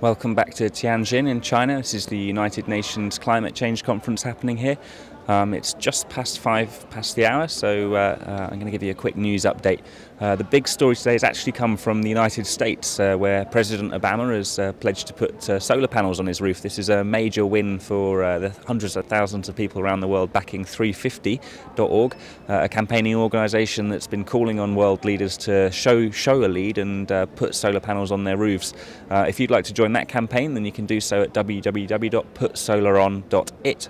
Welcome back to Tianjin in China. This is the United Nations Climate Change Conference happening here. It's just past 5 past the hour, so I'm going to give you a quick news update. The big story today has actually come from the United States, where President Obama has pledged to put solar panels on his roof. This is a major win for the hundreds of thousands of people around the world backing 350.org, a campaigning organisation that's been calling on world leaders to show a lead and put solar panels on their roofs. If you'd like to join that campaign, then you can do so at www.putsolaron.it.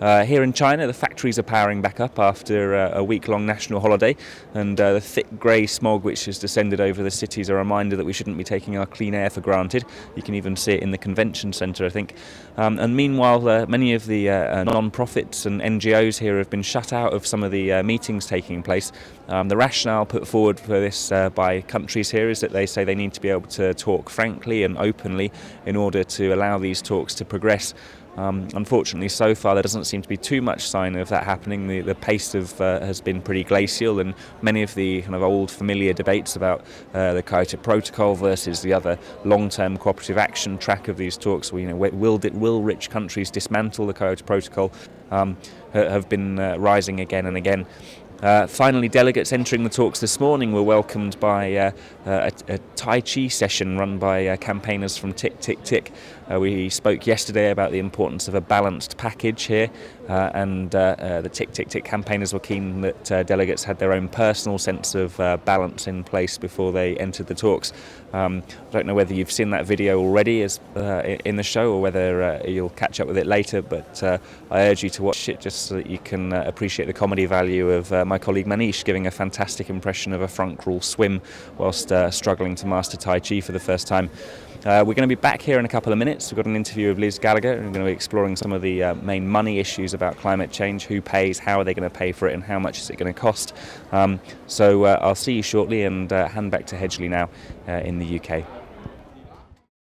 Here in China, the factories are powering back up after a week-long national holiday, and the thick grey smog which has descended over the city is a reminder that we shouldn't be taking our clean air for granted. You can even see it in the convention centre, I think. And meanwhile, many of the non-profits and NGOs here have been shut out of some of the meetings taking place. The rationale put forward for this by countries here is that they say they need to be able to talk frankly and openly in order to allow these talks to progress. Unfortunately, so far there doesn't seem to be too much sign of that happening. The pace has been pretty glacial, and many of the kind of old familiar debates about the Kyoto Protocol versus the other long-term cooperative action track of these talks, will rich countries dismantle the Kyoto Protocol, have been rising again and again. Finally, delegates entering the talks this morning were welcomed by a Tai Chi session run by campaigners from Tick Tick Tick. We spoke yesterday about the importance of a balanced package here, and the Tick Tick Tick campaigners were keen that delegates had their own personal sense of balance in place before they entered the talks. I don't know whether you've seen that video already in the show, or whether you'll catch up with it later, but I urge you to watch it just so that you can appreciate the comedy value of my colleague Manish giving a fantastic impression of a front crawl swim whilst struggling to master Tai Chi for the first time. We're going to be back here in a couple of minutes. We've got an interview with Liz Gallagher, and we're going to be exploring some of the main money issues about climate change. Who pays, how are they going to pay for it, and how much is it going to cost? So I'll see you shortly, and hand back to Hedgley now in the UK.